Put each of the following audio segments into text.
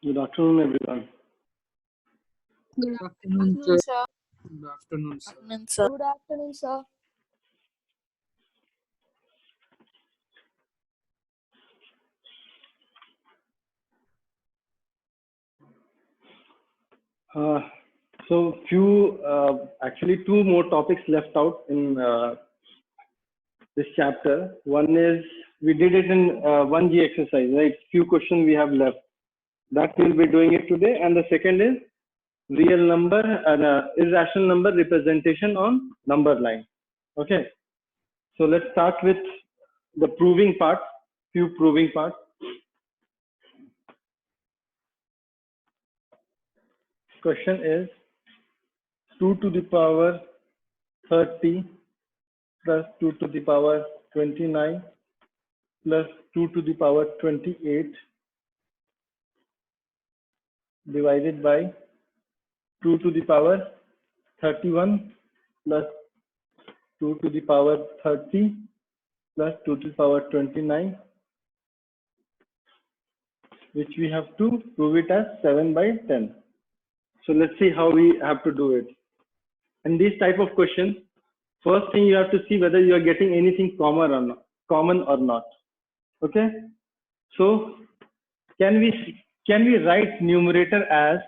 Good afternoon, everyone. Good Good afternoon, afternoon, sir. sir. Good afternoon, sir. Afternoon, sir. Good afternoon, sir. So actually two more topics left out in this chapter. One is we did it in 1G exercise, right? Few questions we have left. That we'll be doing it today. And the second is real number and irrational number representation on number line. Okay. So let's start with the proving part, few proving parts. Question is 2 to the power 30 plus 2 to the power 29 plus 2 to the power 28 divided by 2 to the power 31 plus 2 to the power 30 plus 2 to the power 29, which we have to prove it as 7 by 10. So let's see how we have to do it. And these type of questions, first thing you have to see whether you are getting anything common or not. Okay. So can we write numerator as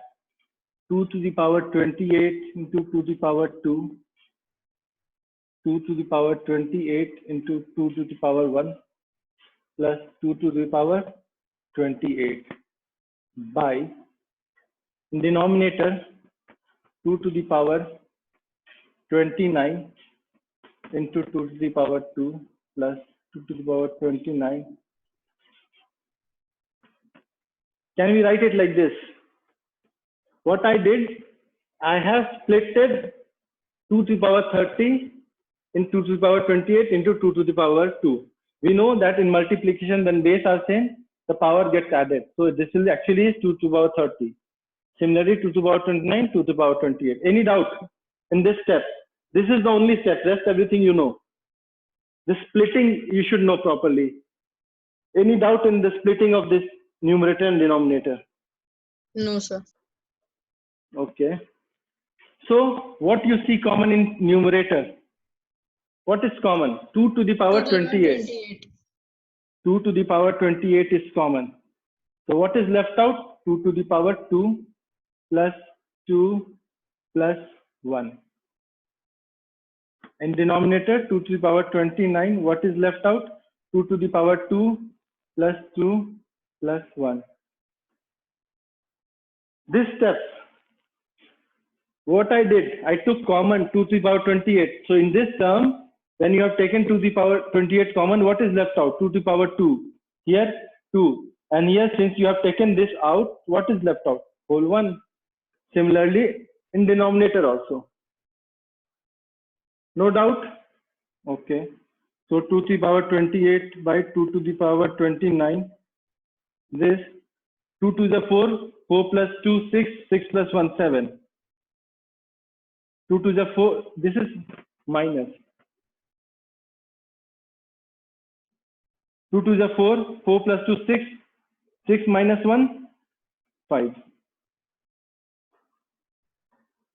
2 to the power 28 into 2 to the power 2, 2 to the power 28 into 2 to the power 1 plus 2 to the power 28 by denominator 2 to the power 29 into 2 to the power 2 plus 2 to the power 29. Can we write it like this? What I did, I have splitted 2 to the power 30 into 2 to the power 28 into 2 to the power 2. We know that in multiplication, when base are same, the power gets added. So this will actually is 2 to the power 30. Similarly, 2 to the power 29, 2 to the power 28. Any doubt in this step? This is the only step. Rest everything you know. The splitting you should know properly. Any doubt in the splitting of this numerator and denominator? No, sir. Okay. So what you see common in numerator? What is common? 2 to the power 28. 2 to the power 28 is common. So what is left out? 2 to the power 2 plus 2 plus 1. And denominator 2 to the power 29. What is left out? 2 to the power 2 plus 2 plus 1. This step, what I did, I took common 2 to the power 28. So in this term, when you have taken 2 to the power 28 common, what is left out? 2 to the power 2. Here 2. And here, since you have taken this out, what is left out? Whole 1. Similarly, in denominator also. No doubt? Okay. So 2 to the power 28 by 2 to the power 29. This 2 to the 4, 4 plus 2, 6, 6 plus 1, 7. 2 to the 4, this is minus. 2 to the 4, 4 plus 2, 6, 6 minus 1, 5.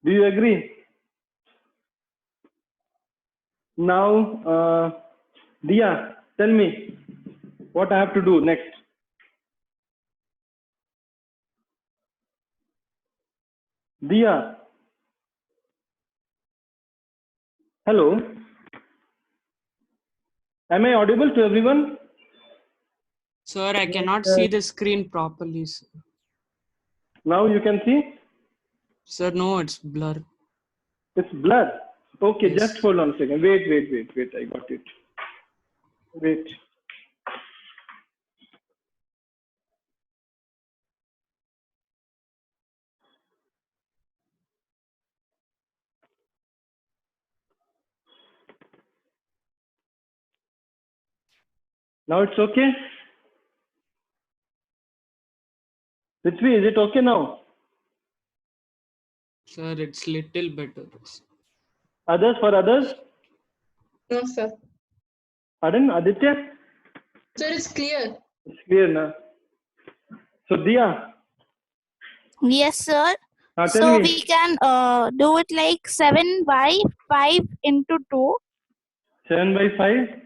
Do you agree? Now, Dia, tell me what I have to do next. Dia. Hello. Am I audible to everyone? Sir, I cannot see the screen properly, sir. Now you can see? Sir, no, it's blur. It's blur. Okay, Yes. just hold on a second. Wait. I got it. Wait. Now it's okay? Prithvi, is it okay now? Sir, it's little better. Others, for others? No, sir. Pardon, Aditya? Sir, it's clear. It's clear now. So Dia, Yes, sir. Tell So me. we can do it like 7 by 5 into 2 7 by 5.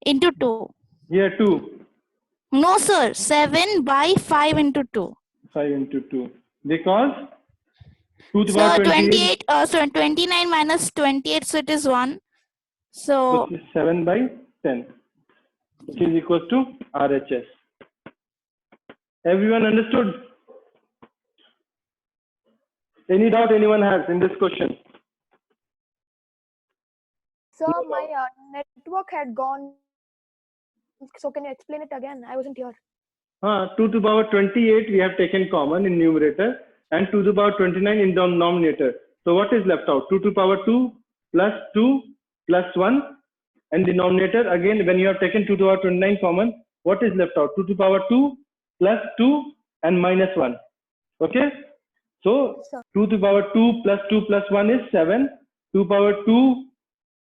into 2. Here 2. No, sir. 7 by 5 into 2. 5 into 2. Because 2 to the So power 28. 28, so 29 minus 28, so it is 1. So Which is 7 by 10. Which is equal to RHS. Everyone understood? Any doubt anyone has in this question? Sir, my network had gone. So can you explain it again? I wasn't here. 2 to the power 28 we have taken common in numerator and 2 to the power 29 in the denominator. So what is left out? 2 to the power 2 plus 1 and denominator again when you have taken 2 to the power 29 common, what is left out? 2 to the power 2 plus 2 and minus 1. Okay? So Sir. 2 to the power 2 plus 1 is 7. 2 to the power 2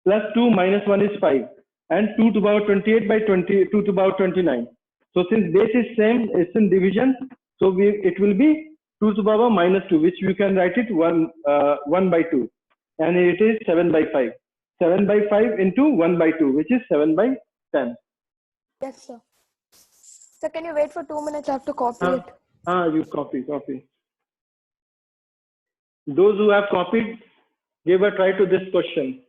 plus 2 minus 1 is 5. And 2 to the power 28 by 2 to the power 29. So since base is same, it's in division. So it will be 2 to the power minus 2, which you can write it 1 by 2. And it is 7 by 5. 7 by 5 into 1 by 2, which is 7 by 10. Yes, sir. Sir, can you wait for 2 minutes? I have to copy it. You copy. Those who have copied, give a try to this question.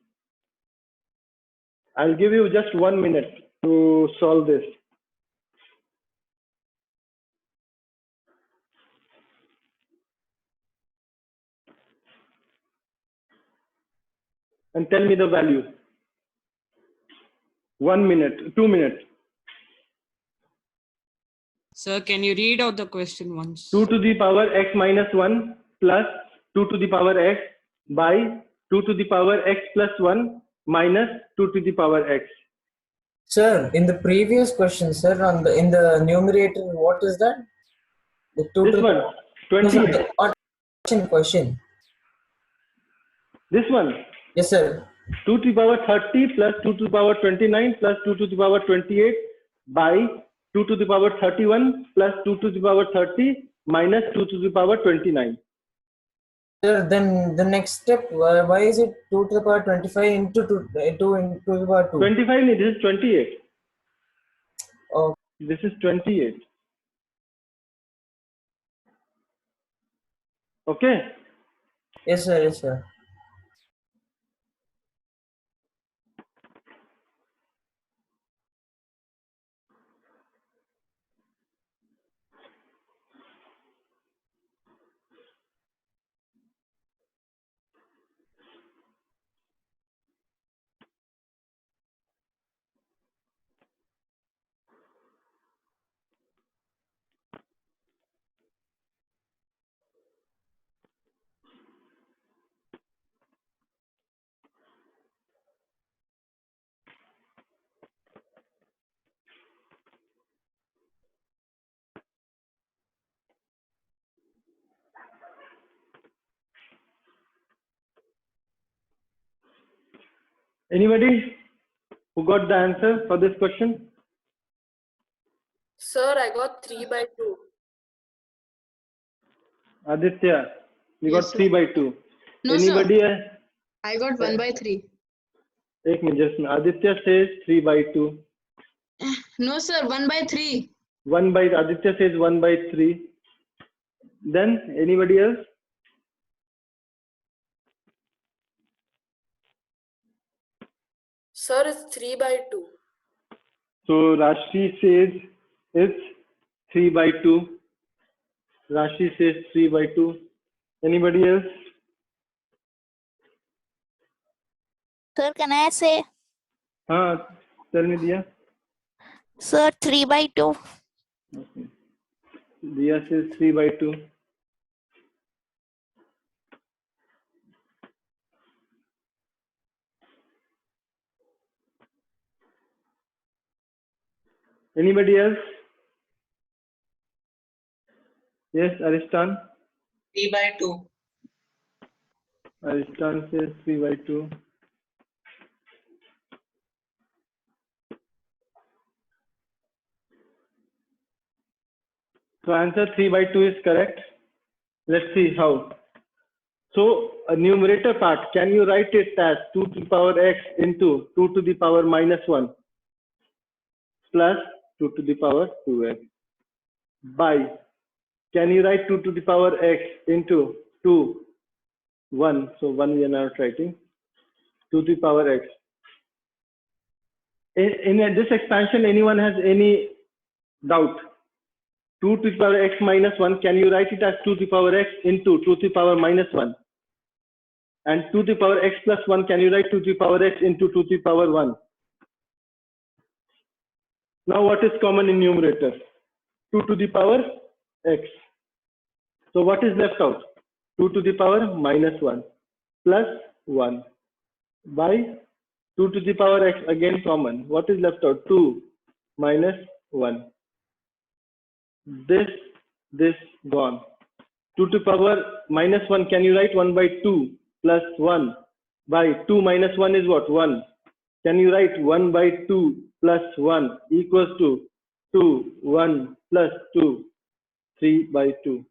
I'll give you just 1 minute to solve this. And tell me the value. 1 minute, 2 minutes. Sir, can you read out the question once? 2 to the power x minus 1 plus 2 to the power x by 2 to the power x plus 1 minus 2 to the power x. Sir, in the previous question, sir, in the numerator, what is that? The 2 This to one, 28. Question. This one. Yes, sir. 2 to the power 30 plus 2 to the power 29 plus 2 to the power 28 by 2 to the power 31 plus 2 to the power 30 minus 2 to the power 29. Sir, then the next step, why is it 2 to the power 25 into 2 into the power 2? 25, this is 28. Oh. This is 28. Okay? Yes, sir. Yes, sir. Anybody who got the answer for this question? Sir, I got 3 by 2. Aditya, you Yes, got sir. 3 by 2. No, Anybody? sir. I got 1 by 3. Ek minute, just Aditya says 3 by 2. No, sir. 1 by 3. 1 by, Aditya says 1 by 3. Then anybody else? Sir, it's 3 by 2. So Rashi says it's 3 by 2. Rashi says 3 by 2. Anybody else? sir, can I say? Tell me, Diya. Sir, 3 by 2. Okay. Diya says 3 by 2. Anybody else? Yes, Aristan. 3 by 2. Aristan says 3 by 2. So answer 3 by 2 is correct. Let's see how. So a numerator part, can you write it as 2 to the power x into 2 to the power minus 1 plus 2 to the power 2x by, can you write 2 to the power x into 2, 1, so 1 we are not writing, 2 to the power x. In this expansion, anyone has any doubt? 2 to the power x minus 1, can you write it as 2 to the power x into 2 to the power minus 1? And 2 to the power x plus 1, can you write 2 to the power x into 2 to the power 1? Now what is common in numerator? 2 to the power x. So what is left out? 2 to the power minus 1 plus 1 by 2 to the power x, again common. What is left out? 2 minus 1. This gone. 2 to the power minus 1, can you write 1 by 2 plus 1 by 2 minus 1 is what? 1. Can you write 1 by 2 plus 1 equals to 2, 1 plus 2, 3 by 2.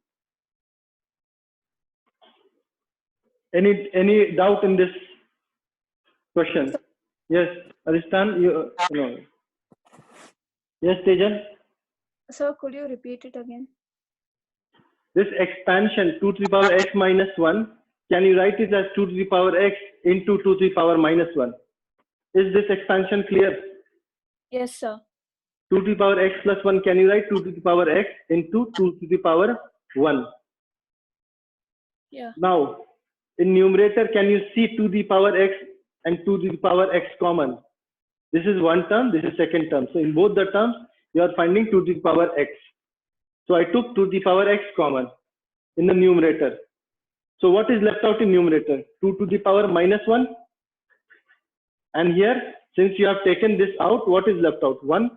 Any doubt in this question? Yes, Aristan, you no. Yes, Tejan. Sir, could you repeat it again? This expansion 2 to the power x minus 1, can you write it as 2 to the power x into 2 to the power minus 1? Is this expansion clear? Yes, sir. 2 to the power x plus 1, can you write 2 to the power x into 2 to the power 1? Yeah. Now, in numerator, can you see 2 to the power x and 2 to the power x common? This is one term, this is second term. So in both the terms, you are finding 2 to the power x. So I took 2 to the power x common in the numerator. So what is left out in numerator? 2 to the power minus 1. And here, since you have taken this out, what is left out? 1.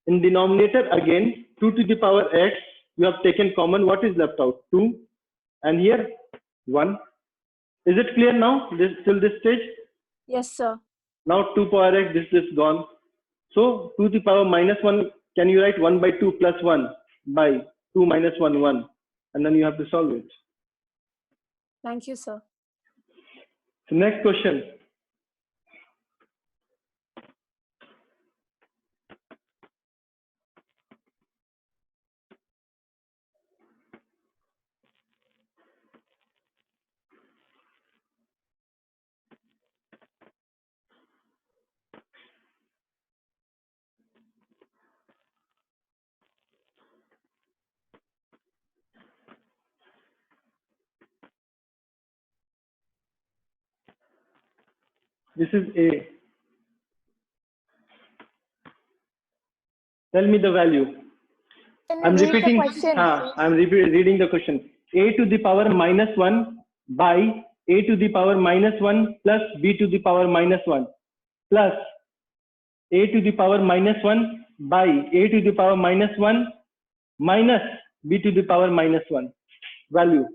In denominator, again, 2 to the power x, you have taken common. What is left out? 2. And here, 1. Is it clear now, till this stage? Yes, sir. Now 2 power x, this is gone. So 2 to the power minus 1, can you write 1 by 2 plus 1 by 2 minus 1, 1. And then you have to solve it. Thank you, sir. So next question. This is A. Tell me the value. Can you I'm read repeating. the question? I'm reading the question. A to the power minus 1 by A to the power minus 1 plus B to the power minus 1 plus A to the power minus 1 by A to the power minus 1 minus B to the power minus 1. Value.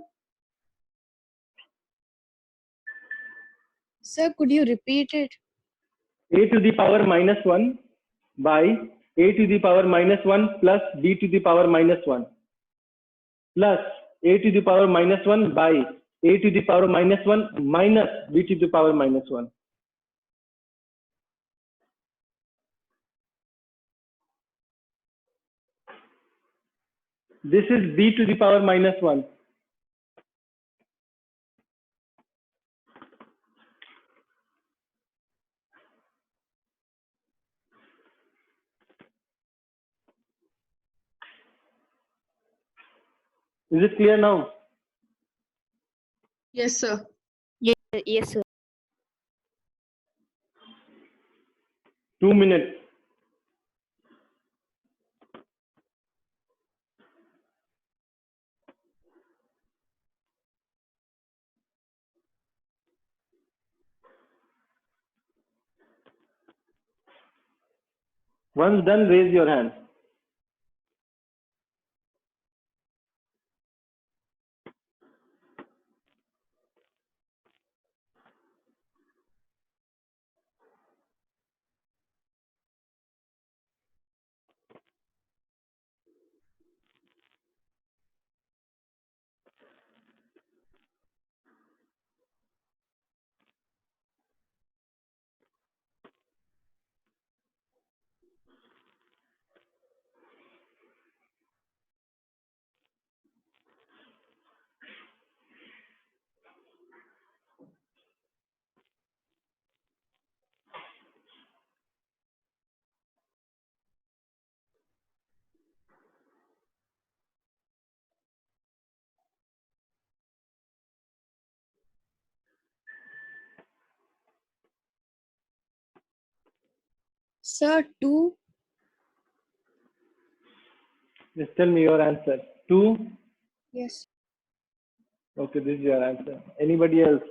Sir, could you repeat it? A to the power minus 1 by A to the power minus 1 plus B to the power minus 1 plus A to the power minus 1 by A to the power minus 1 minus B to the power minus 1. This is B to the power minus 1. Is it clear now? Yes, sir. Yes, sir. 2 minutes. Once done, raise your hand. Sir, 2. Just tell me your answer. 2. Yes. Okay, this is your answer. Anybody else?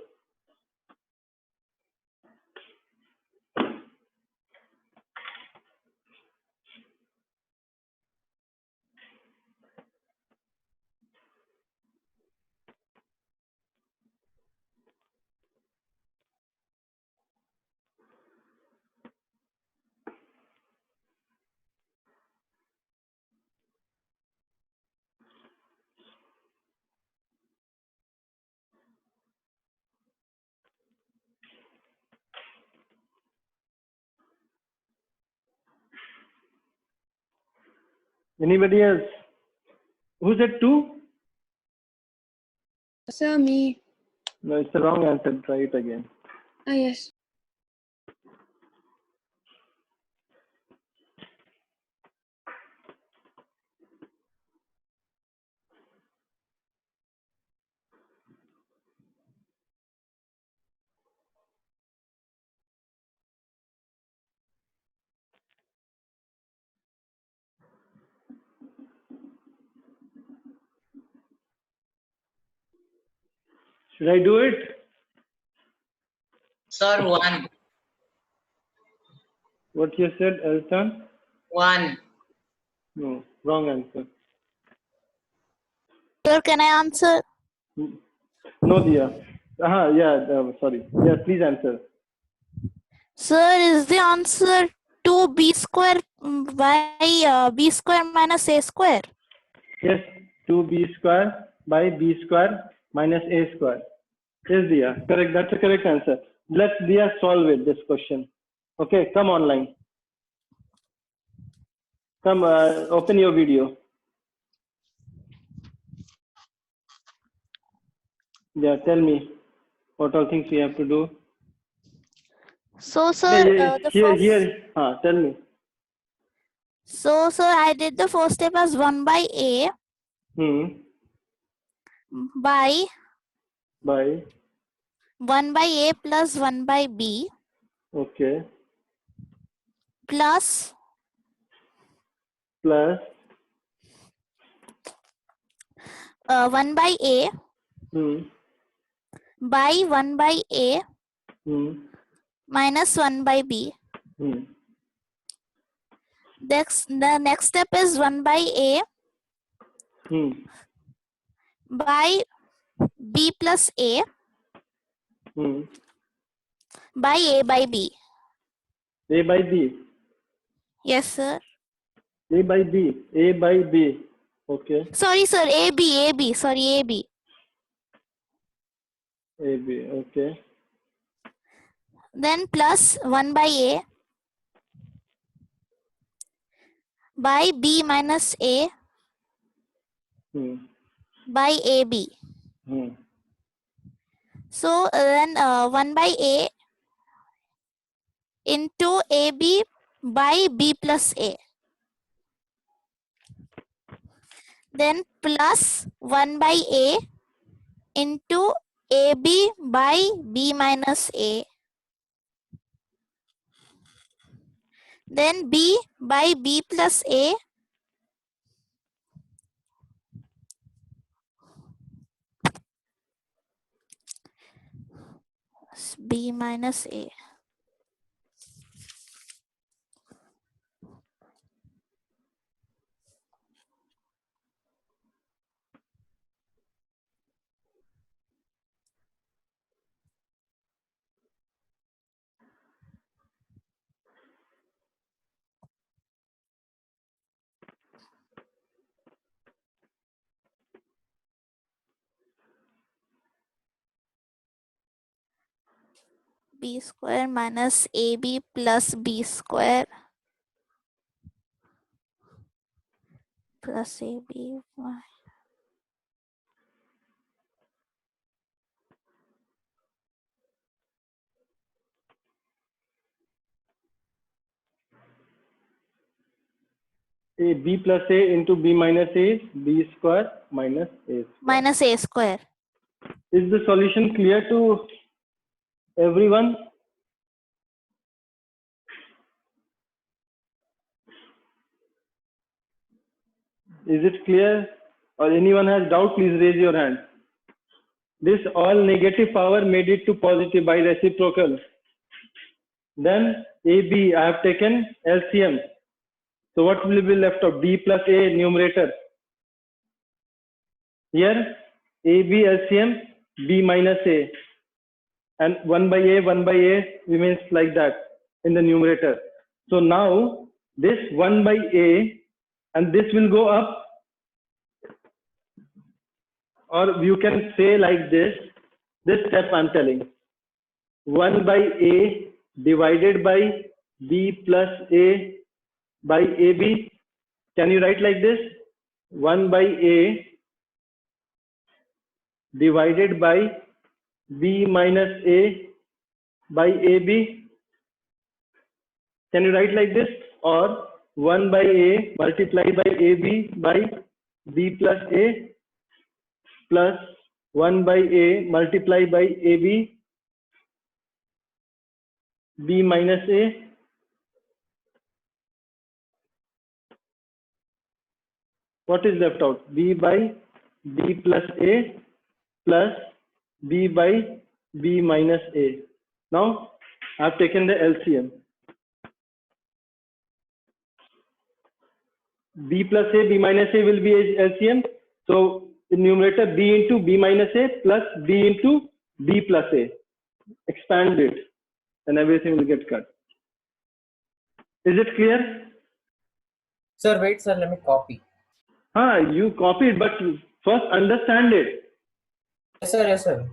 Anybody else? Who said 2? Sir, me. No, it's the wrong answer. Try it again. Ah, yes. Should I do it? Sir, 1. What you said, Elton? 1. No, wrong answer. Sir, can I answer? No, dear. Yeah, sorry. Yeah, please answer. Sir, is the answer 2b square by b square minus a square? Yes, 2b square by b square minus a square. Yes, dear. Correct. That's a correct answer. Let's, dear, solve it, this question. Okay, come online. Come, open your video. Yeah, tell me what all things we have to do. So, sir, the first. Here. Tell me. So, sir, I did the first step as 1 by a by By. 1 by a plus 1 by b Okay. plus Plus. 1 by a by 1 by a minus 1 by b. The next step is 1 by a by b plus a by a by b. A by B. Yes, sir. A by B. A by B. Okay. Sorry, sir. AB. Sorry, AB. A B. Okay. Then plus 1 by a by b minus a by AB. So then 1 by a into AB by b plus a. Then plus 1 by a into AB by b minus a. Then b by b plus a b minus a. B square minus AB plus B square plus AB. A B plus A into B minus A is B square minus A square. Minus A square. Is the solution clear to everyone? Is it clear? Or anyone has doubt, please raise your hand. This all negative power made it to positive by reciprocal. Then AB, I have taken LCM. So what will be left of B plus A numerator? Here AB LCM B minus A, and 1 by A remains like that in the numerator. So now this 1 by A and this will go up, or you can say like this step I'm telling, 1 by A divided by B plus A by AB. Can you write like this? 1 by A divided by B minus A by AB. Can you write like this? Or 1 by A multiplied by AB by B plus A plus 1 by A multiplied by AB B minus A. What is left out? B by B plus A plus B by B minus A. Now I have taken the LCM. B plus A, B minus A will be LCM. So in numerator B into B minus A plus B into B plus A. Expand it and everything will get cut. Is it clear? Sir, wait, sir, let me copy. You copied, but first understand it. Yes, sir, yes, sir.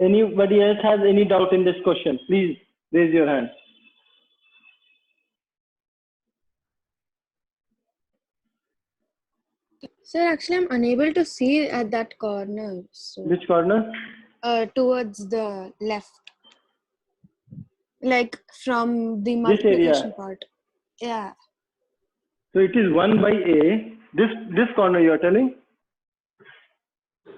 Anybody else has any doubt in this question? Please raise your hand. Sir, actually, I'm unable to see at that corner. So, Which corner? towards the left, like from the This area. multiplication part. Yeah. So it is 1 by A. This corner you are telling?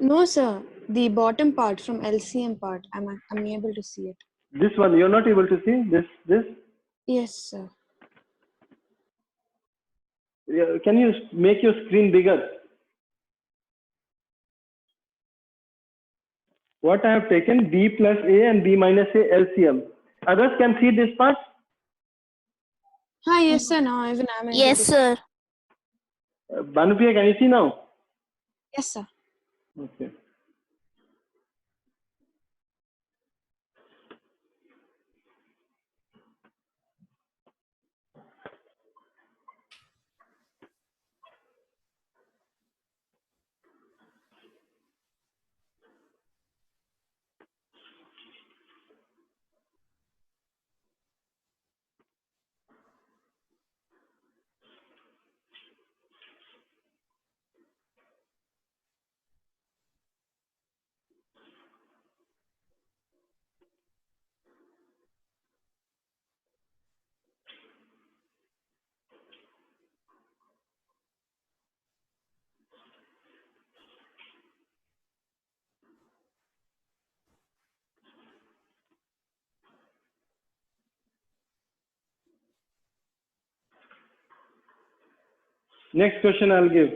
No, sir. The bottom part from LCM part. I'm unable to see it. This one you're not able to see? This? Yes, sir. Yeah, can you make your screen bigger? What I have taken, B plus A and B minus A LCM. Others can see this part? Yes, sir. Now even I'm able Yes, to sir. Bhanupriya, can you see now? Yes, sir. Okay. Next question I'll give.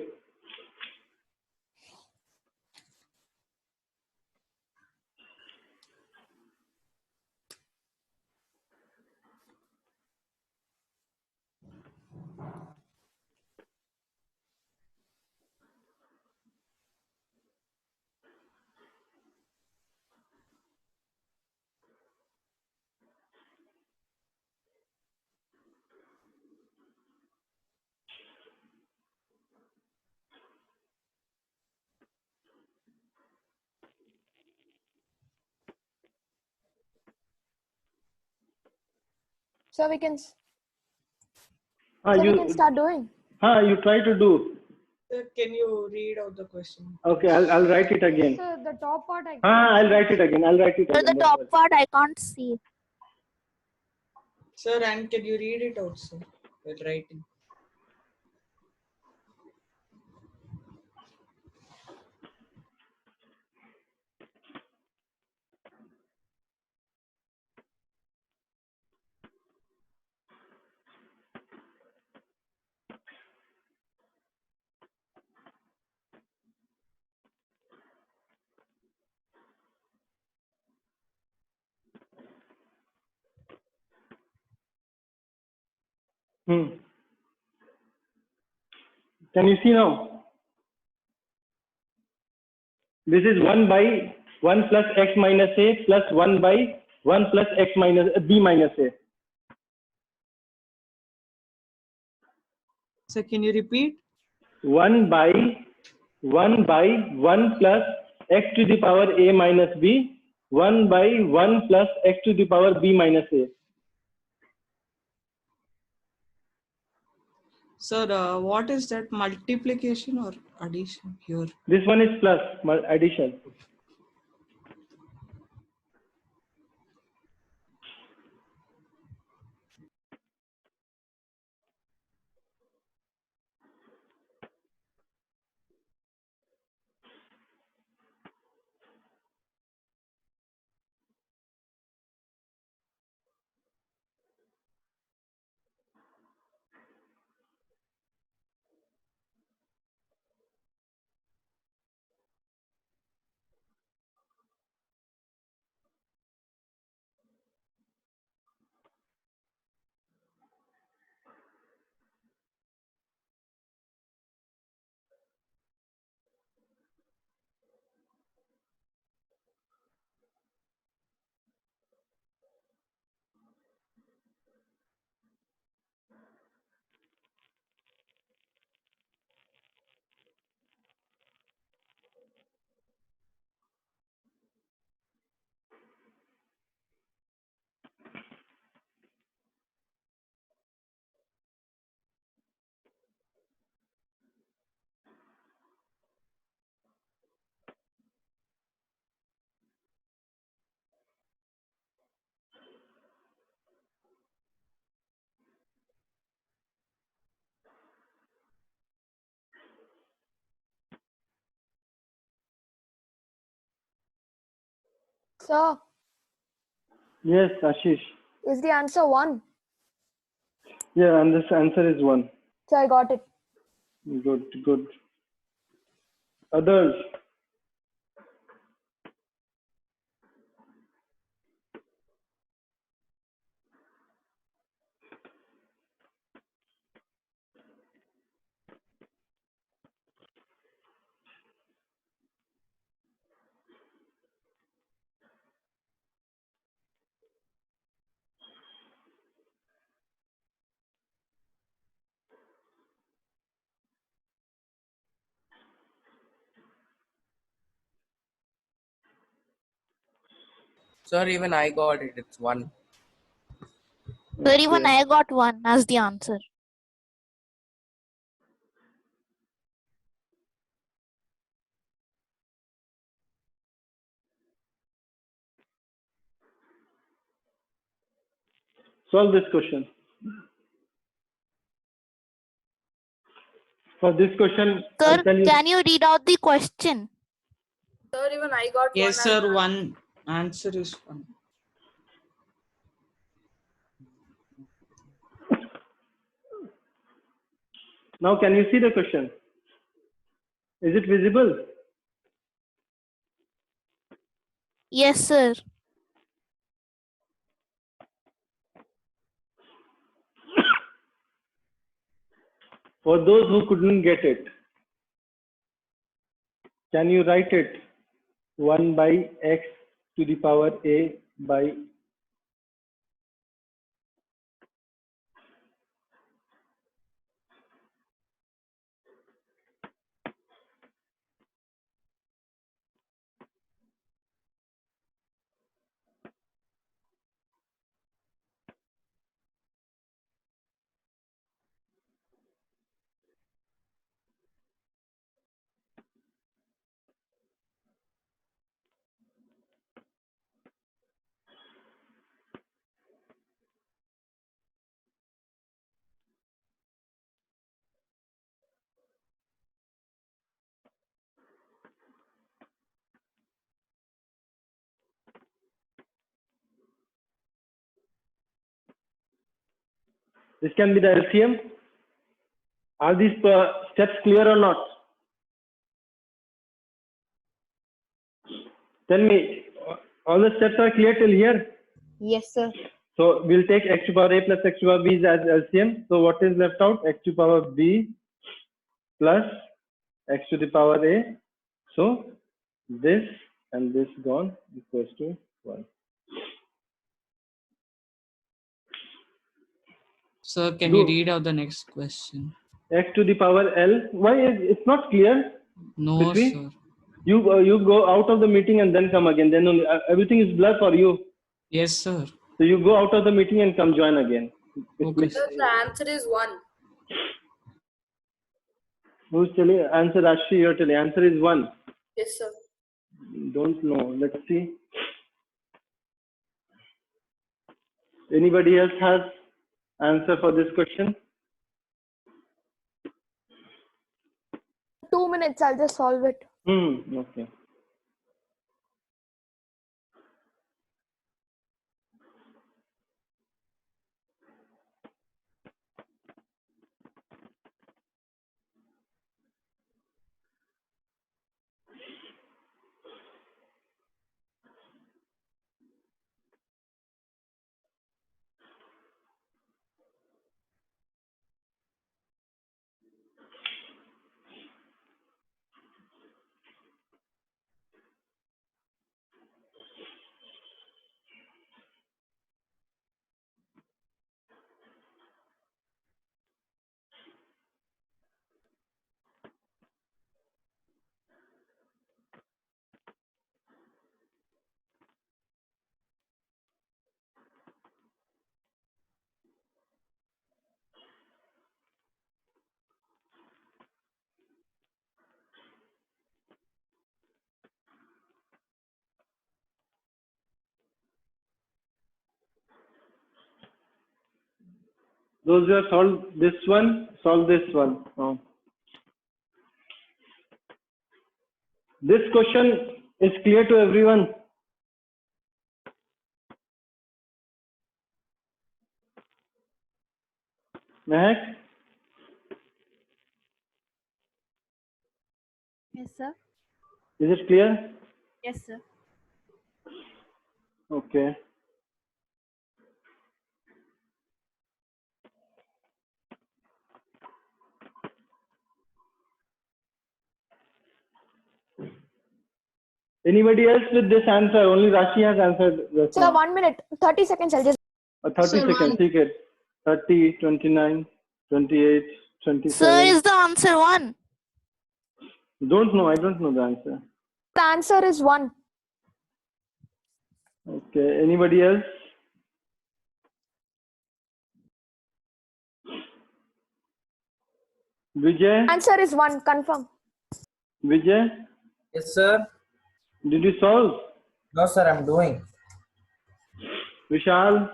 So we can You start doing. you try to do. Sir, can you read out the question? Okay, I'll write it again. So the top part I I'll write it again. For the Don't top worry. part, I can't see. Sir, and can you read it out, sir? While writing. Can you see now? This is 1 by 1 plus x minus a plus 1 by 1 plus x minus b minus a. So can you repeat? 1 by 1 plus x to the power a minus b, 1 by 1 plus x to the power b minus a. Sir, what is that, multiplication or addition here? This one is plus addition. Sir, Yes, Ashish. is the answer 1? Yeah, and this answer is 1. So I got it. Good, good. Others? Sir, even I got it. It's 1. Sir, even Okay. I got 1 as the answer. Solve this question. For this question, I'll Sir, tell you. can you read out the question? Sir, even I got 1. Yes, as sir. well. One answer is 1. Now, can you see the question? Is it visible? Yes, sir. For those who couldn't get it, can you write it 1 by x to the power a by this can be the LCM? Are these steps clear or not? Tell me, all the steps are clear till here? Yes, sir. So we'll take x to power a plus x to power b as LCM. So what is left out? X to power b plus x to the power a. So this and this gone equals to 1. Sir, can Do- you read out the next question? X to the power L. Why is it's not clear? No, Prithvi? sir. You go out of the meeting and then come again. Then only, everything is blur for you. Yes, sir. So you go out of the meeting and come join again. Okay, Sir, the answer is 1. Who's telling? Answer Rashri, you're telling. Answer is 1. Yes, sir. Don't know. Let's see. Anybody else has answer for this question? 2 minutes, I'll just solve it. Okay. Those who have solved this one, solve this one. Oh. This question is clear to everyone. Mehak, Yes, sir. is it clear? Yes, sir. Okay. Anybody else with this answer? Only Rashi has answered this Sir, one. 1 minute, 30 seconds, I'll just. 30 Sir, seconds. one. ठीक है. 30, 29, 28, Sir, 27. is the answer 1? Don't know. I don't know the answer. The answer is 1. Okay. Anybody else? Vijay? Answer is 1, confirm. Vijay? Yes, sir. Did you solve? No, sir, I'm doing. Vishal?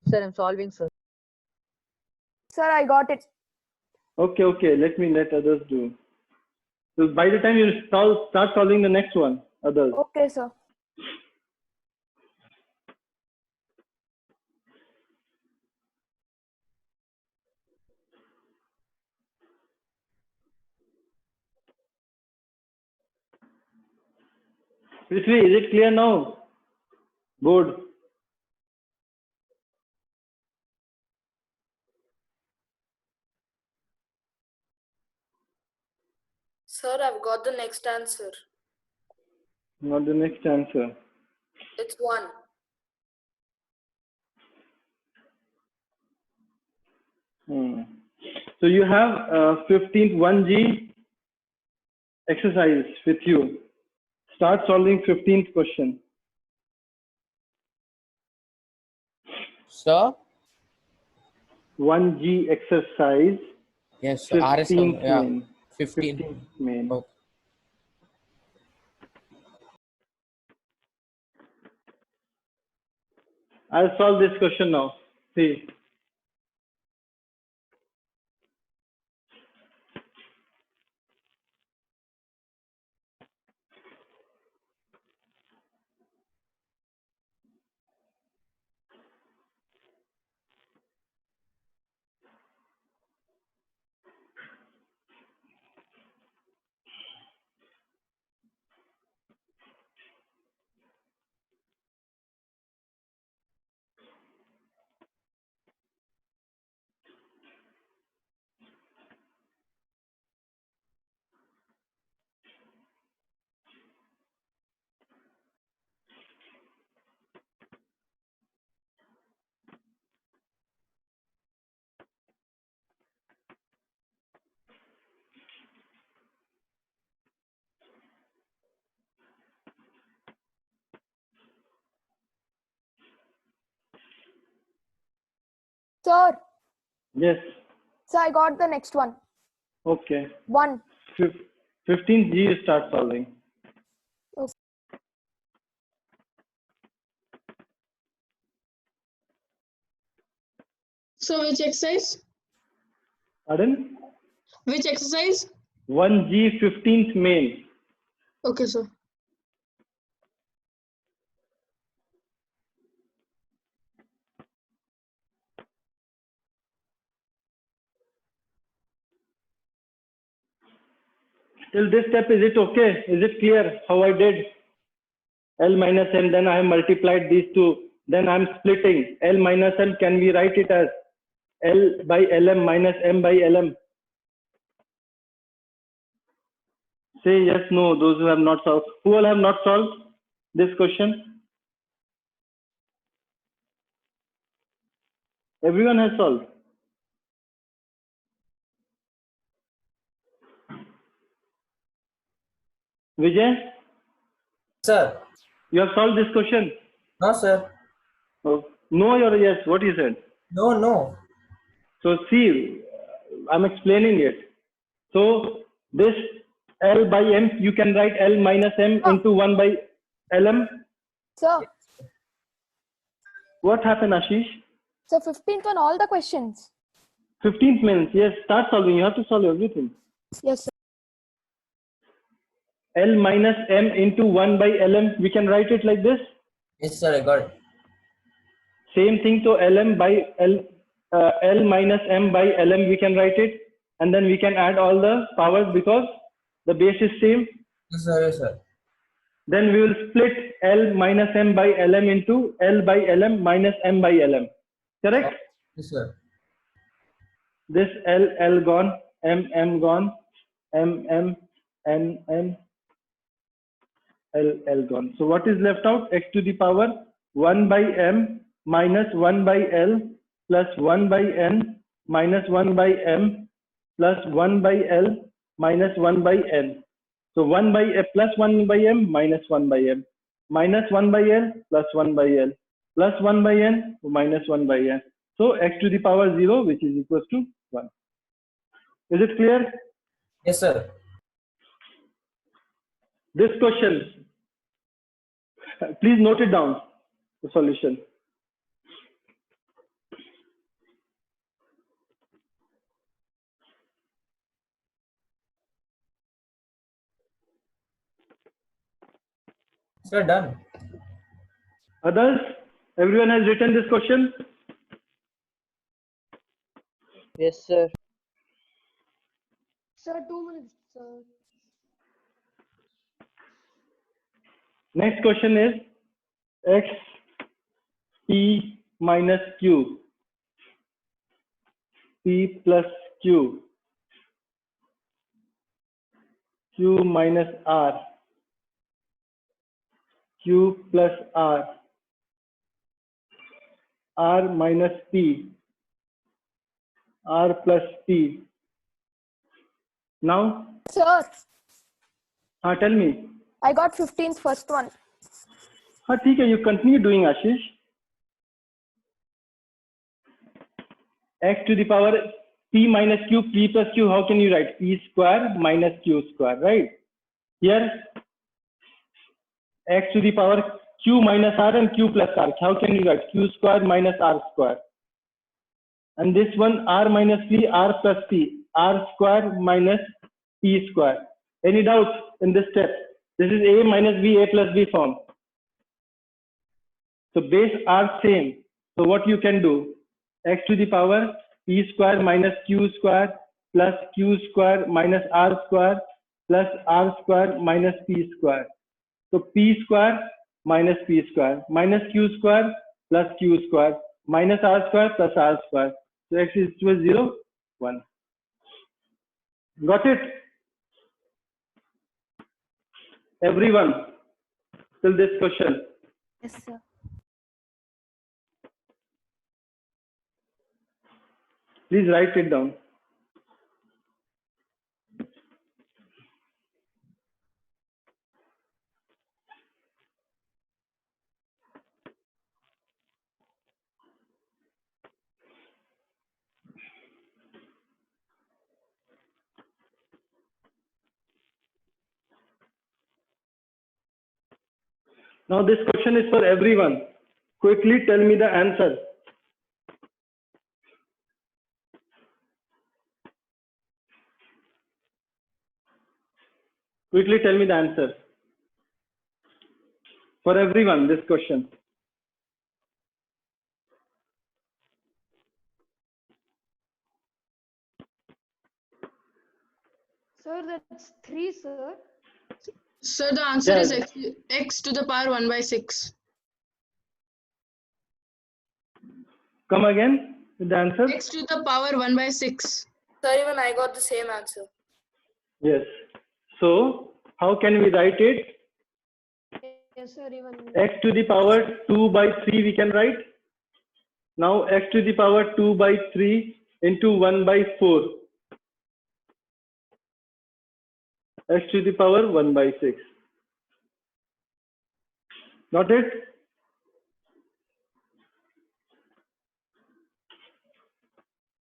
Sir, I'm solving, sir. Sir, I got it. Okay, okay. Let others do. So by the time you start solving the next one, others. Okay, sir. Prithvi, is it clear now? Board. Sir, I've got the next answer. Not the next answer. It's 1. So you have 15th 1G exercise with you. Start solving 15th question. Sir? 1G exercise. Yes, sir. RSM, 15th yeah. main. 15. 15th main. Okay. I'll solve this question now. See. Sir, Yes. sir, I got the next one. Okay. 1. 15th G, you start solving. So which exercise? Pardon? Which exercise? 1G, 15th main. Okay, sir. Till this step, is it okay? Is it clear how I did? L minus M, then I have multiplied these two. Then I'm splitting. L minus M, can we write it as L by Lm minus M by Lm? Say yes, no, those who have not solved. Who all have not solved this question? Everyone has solved. Vijay, Sir. you have solved this question? No, sir. Oh, no or yes, what you said? No, no. So see, I'm explaining it. So this L by M, you can write L minus M into 1 by Lm. Sir, What happened, Ashish? so 15th on all the questions. 15th minutes, yes, start solving. You have to solve everything. Yes, sir. L minus M into 1 by Lm, we can write it like this. Yes, sir, I got it. Same thing to Lm by L minus M by Lm, we can write it. And then we can add all the powers because the base is same. Yes, sir, yes, sir. Then we will split L minus M by Lm into L by Lm minus M by Lm. Correct? Yes, sir. This L gone, M gone, M, N, L gone. So what is left out? X to the power 1 by M minus 1 by L plus 1 by N minus 1 by M plus 1 by L minus 1 by N. So 1 by plus 1 by M minus 1 by M minus 1 by L plus 1 by L plus 1 by N minus 1 by N. So X to the power 0, which is equals to 1. Is it clear? Yes, sir. This question, please note it down, the solution. Sir, done. Others, everyone has written this question? Yes, sir. Sir, 2 minutes, sir. Next question is X P minus Q, P plus Q, Q minus R, Q plus R minus P, R plus P. Now, Sir, tell me. I got 15th first one. ठीक है, you continue doing, Ashish. X to the power P minus Q, P plus Q, how can you write? P square minus Q square, right? Here, X to the power Q minus R and Q plus R. How can you write? Q square minus R square. And this one, R minus P, R plus P, R square minus P square. Any doubts in this step? This is A minus B, A plus B form. So base are same. So what you can do? X to the power P square minus Q square plus Q square minus R square plus R square minus P square. So P square minus P square minus Q square plus Q square minus R square plus R square. So X is equal to 0, 1. Got it? Everyone, till this question. Yes, sir. Please write it down. Now this question is for everyone. Quickly tell me the answer. Quickly tell me the answer. For everyone, this question. Sir, that's 3, sir. Sir, the answer is Yes. x to the power 1 by 6. Come again with the answer. X to the power 1 by 6. Sir, even I got the same answer. Yes. So how can we write it? Yes, sir. Even X to the power 2 by 3 we can write. Now x to the power 2 by 3 into 1 by 4. X to the power 1 by 6. Got it?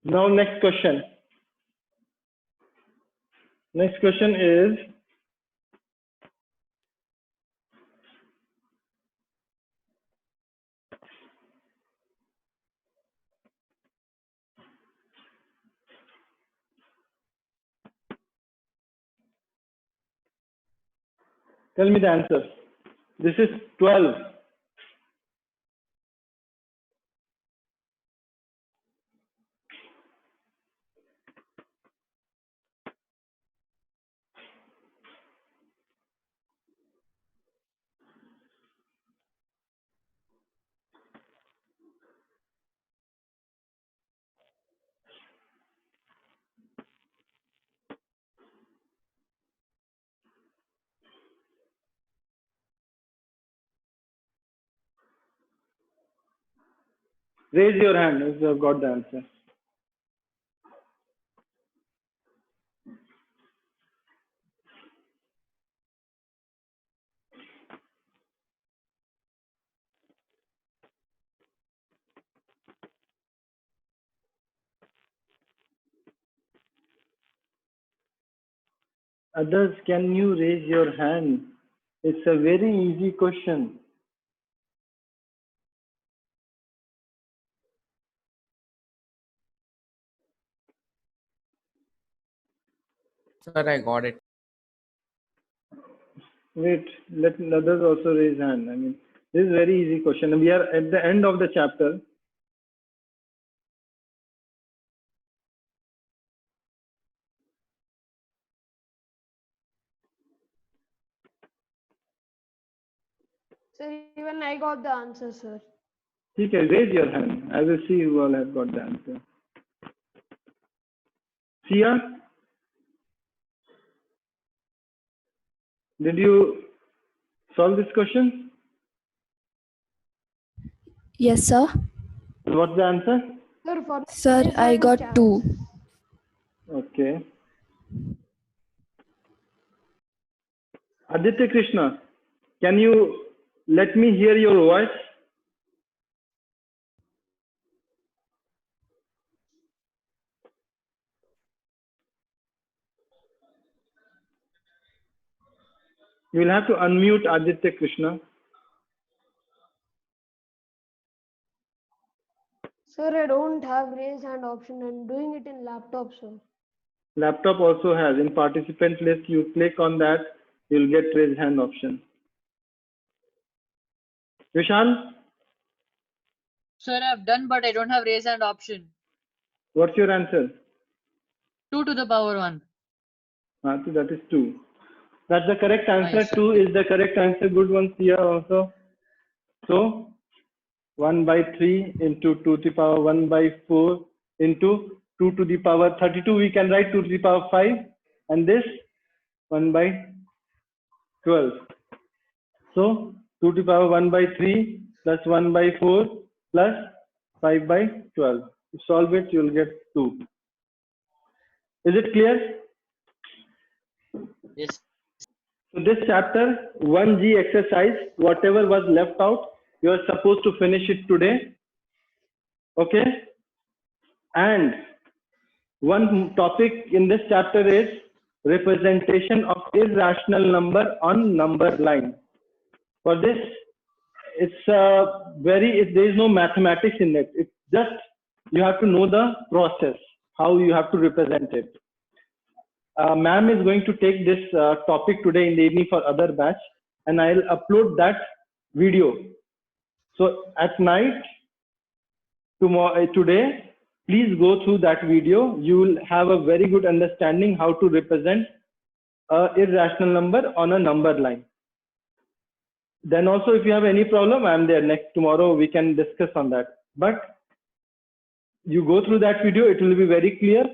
Now next question. Next question is tell me the answer. This is 12. Raise your hand if you have got the answer. Others, can you raise your hand? It's a very easy question. Sir, I got it. Wait, let others also raise hand. I mean, this is a very easy question. We are at the end of the chapter. sir, even I got the answer, sir. Okay, raise your hand. I will see who all have got the answer. Sia, did you solve this question? Yes, sir. What's the answer? Sir, for Sir, this I one got chance. 2. Okay. Aditya Krishna, can you let me hear your voice? You will have to unmute Aditya Krishna. Sir, I don't have raise hand option. I'm doing it in laptop, sir. Laptop also has. In participant list, you click on that, you'll get raise hand option. Vishal, Sir, I've done, but I don't have raise hand option. what's your answer? 2 to the power 1. So that is 2. That's the correct answer. Yes, sir. 2 is the correct answer. Good one here also. So 1 by 3 into 2 to the power 1 by 4 into 2 to the power 32. We can write 2 to the power 5 and this 1 by 12. So 2 to the power 1 by 3 plus 1 by 4 plus 5 by 12. You solve it, you'll get 2. Is it clear? Yes. So this chapter 1G exercise, whatever was left out, you are supposed to finish it today. Okay? And one topic in this chapter is representation of irrational number on number line. For this, there is no mathematics in it. It's just you have to know the process, how you have to represent it. Ma'am is going to take this topic today in the evening for other batch, and I'll upload that video. So at night, today, please go through that video. You will have a very good understanding how to represent an irrational number on a number line. Then also, if you have any problem, I'm there. Tomorrow we can discuss on that. But you go through that video, it will be very clear.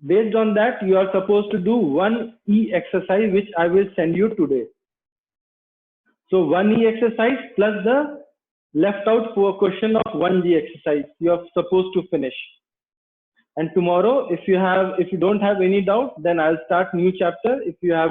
Based on that, you are supposed to do one E exercise, which I will send you today. So 1E exercise plus the left out for question of 1G exercise you are supposed to finish. And tomorrow, if you don't have any doubt, then I'll start new chapter. If you have